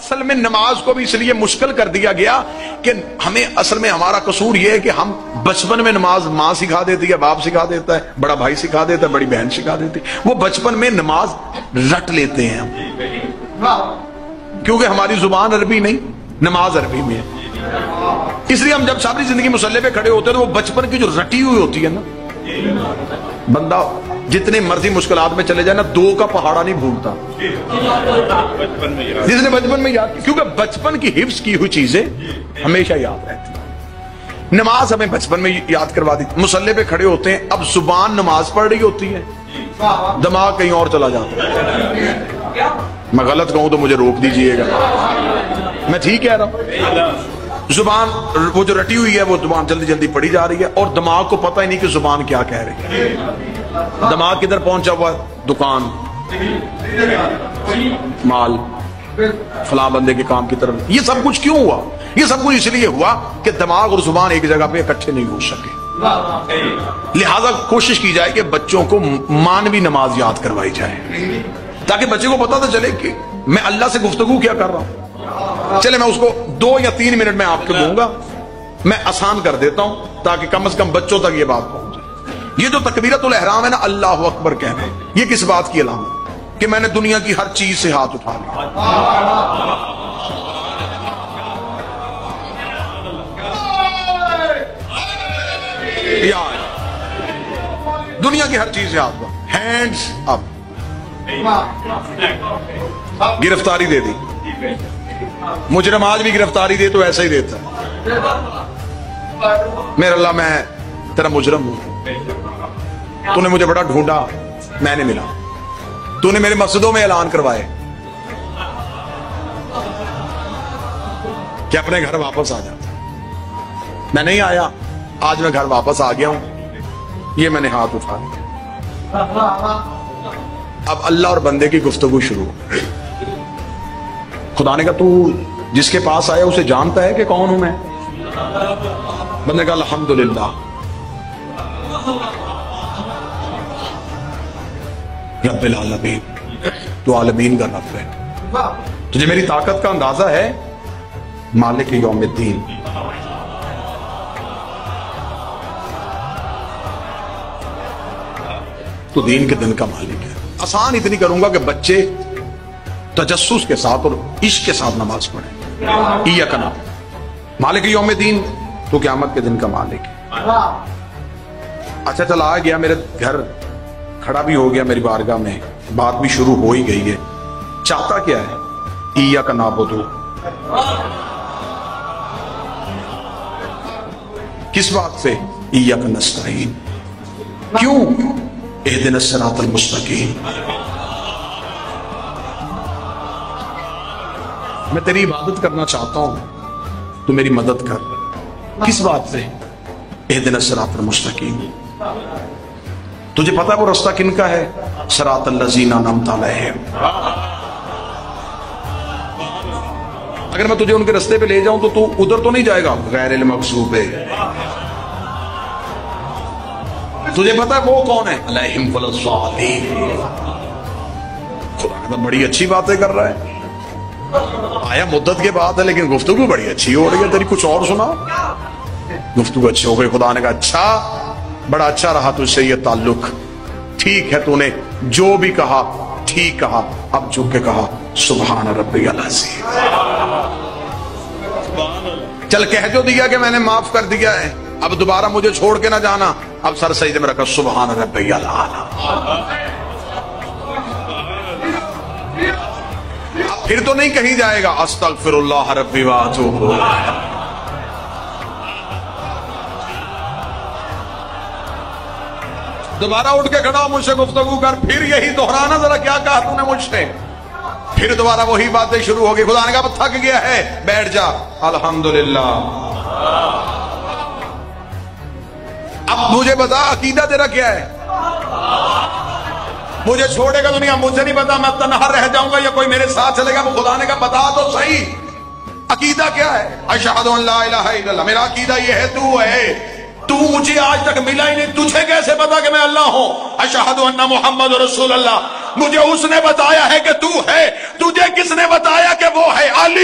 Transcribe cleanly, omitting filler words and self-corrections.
اصل میں نماز کو بھی اس لیے مشکل کر دیا گیا کہ ہمیں اصل میں ہمارا قصور یہ ہے کہ ہم بچپن میں نماز ماں سکھا دیتی ہے، باپ سکھا دیتا ہے، بڑا بھائی سکھا دیتا ہے، بڑی بہن سکھا دیتی ہے، وہ بچپن میں نماز رٹ لیتے ہیں ہم، کیونکہ ہماری زبان عربی نہیں، نماز عربی میں ہے، اس لیے ہم جب ساری زندگی مصلی پہ کھڑے ہوتے ہیں تو وہ بچپن کی جو رٹی ہوئی ہوتی ہے نا، بندہ جتنے مرضی مشکلات میں چلے جائے نا، دو کا پہاڑا نہیں بھولتا جس نے بچپن میں یاد، کیونکہ بچپن کی حفظ کی ہوئی چیزیں ہمیشہ یاد رہتی۔ نماز ہمیں بچپن میں یاد کروا دی، مصلی پہ کھڑے ہوتے ہیں، اب زبان نماز پڑھ رہی ہوتی ہے، دماغ کہیں اور چلا جاتا ہے۔ میں غلط کہوں تو مجھے روک دیجئے گا، میں ٹھیک کہہ رہا ہوں؟ زبان وہ جو رٹی ہوئی ہے وہ زبان جلدی جلدی پڑھی جا رہی ہے، اور دماغ کو پتہ ہی نہیں کہ زبان کیا کہہ رہی ہے۔ دماغ کدھر پہنچا ہوا ہے؟ دکان، مال، فلاں بندے کے کام کی طرف۔ یہ سب کچھ کیوں ہوا؟ یہ سب کچھ اس لیے ہوا کہ دماغ اور زبان ایک جگہ پہ اکٹھے نہیں ہو سکے، لہذا کوشش کی جائے کہ بچوں کو مانوی نماز یاد کروائی جائے، تاکہ بچے کو پتہ تو چلے کہ میں اللہ سے گفتگو کیا کر رہا ہوں۔ چلے میں اس کو 2 یا 3 منٹ میں آپ کو دوں گا، میں آسان کر دیتا ہوں تاکہ کم از کم بچوں تک یہ بات پہنچ جائے۔ یہ جو تکبیرۃ الاحرام ہے نا، اللہ اکبر کہنا، یہ کس بات کی علامت؟ کہ میں نے دنیا کی ہر چیز سے ہاتھ اٹھا لیا۔ دنیا کی ہر چیز سے ہاتھ اٹھا، ہینڈز اپ، گرفتاری دے دی۔ مجرم آج بھی گرفتاری دے تو ایسا ہی دیتا ہے، میرا اللہ میں تیرا مجرم ہوں، تو نے مجھے بڑا ڈھونڈا، میں نے ملا، تو نے میرے مسجدوں میں اعلان کروائے کہ اپنے گھر واپس آ جاتا، میں نہیں آیا، آج میں گھر واپس آ گیا ہوں، یہ میں نے ہاتھ اٹھا لیا۔ اب اللہ اور بندے کی گفتگو شروع ہو۔ خدا نے کہا تو جس کے پاس آیا اسے جانتا ہے کہ کون ہوں میں؟ بندے کہا الحمدللہ، رب العالمین، تو عالمین کا رب ہے، تجھے میری طاقت کا اندازہ ہے؟ مالک یوم الدین، تو دین کے دن کا مالک ہے۔ آسان اتنی کروں گا کہ بچے تجسس کے ساتھ اور عشق کے ساتھ نماز پڑھیں۔ ایاک نعبد، مالک یوم الدین، تو قیامت کے دن کا مالک ہے۔ اچھا چلا آ گیا میرے گھر، کھڑا بھی ہو گیا میری بارگاہ میں، بات بھی شروع ہو ہی گئی ہے، چاہتا کیا ہے؟ ایاک نعبد، کس بات سے؟ ایاک نستعین، کیوں؟ اہدنا الصراط المستقیم، میں تیری عبادت کرنا چاہتا ہوں، تو میری مدد کر۔ کس بات سے؟ اہدنا الصراط المستقیم، تجھے پتا ہے وہ رستہ کن کا ہے؟ صراط الذین انعمت علیہم، اگر میں تجھے ان کے رستے پہ لے جاؤں تو ادھر تو نہیں جائے گا، غیر المغضوب ہے۔ تجھے پتا ہے وہ کون ہے؟ علیہم الضالین۔ خدا بڑی اچھی باتیں کر رہا ہے، آیا مدت کے بعد ہے لیکن گفتگو بڑی اچھی ہو رہی ہے تیری، کچھ اور سنا؟ گفتگو اچھی ہو گئی۔ خدا نے کہا اچھا، بڑا اچھا رہا تجھ سے یہ تعلق، ٹھیک ہے، تو نے جو بھی کہا ٹھیک کہا، اب جھک کے کہا سبحان ربی العظیم، چل کہہ جو دیا کہ میں نے معاف کر دیا ہے، اب دوبارہ مجھے چھوڑ کے نہ جانا، اب سر سجدے میں رکھا سبحان ربی الاعلی۔ پھر تو نہیں کہیں جائے گا استغفر اللہ ربی واتوب الیہ، دوبارہ اٹھ کے کھڑا مجھ سے گفتگو کر، پھر یہی دہرانا، ذرا کیا کہا تو نے مجھ سے؟ پھر دوبارہ وہی باتیں شروع ہو گئی۔ خدا نے کہا تھک گیا ہے بیٹھ جا، الحمدللہ۔ اب مجھے بتا عقیدہ تیرا کیا ہے؟ مجھے چھوڑے گا دنیا، مجھے نہیں پتا میں تنہا رہ جاؤں گا یا کوئی میرے ساتھ چلے گا؟ خدا نے کہا بتا تو صحیح عقیدہ کیا ہے؟ اشہد ان لا الہ الا اللہ، میرا عقیدہ یہ ہے تو ہے، تو مجھے آج تک ملا ہی نہیں، تجھے کیسے پتا کہ میں اللہ ہوں؟ اشہد ان محمد رسول اللہ، مجھے اس نے بتایا ہے کہ تو ہے، تجھے کس نے بتایا کہ وہ ہے؟ علی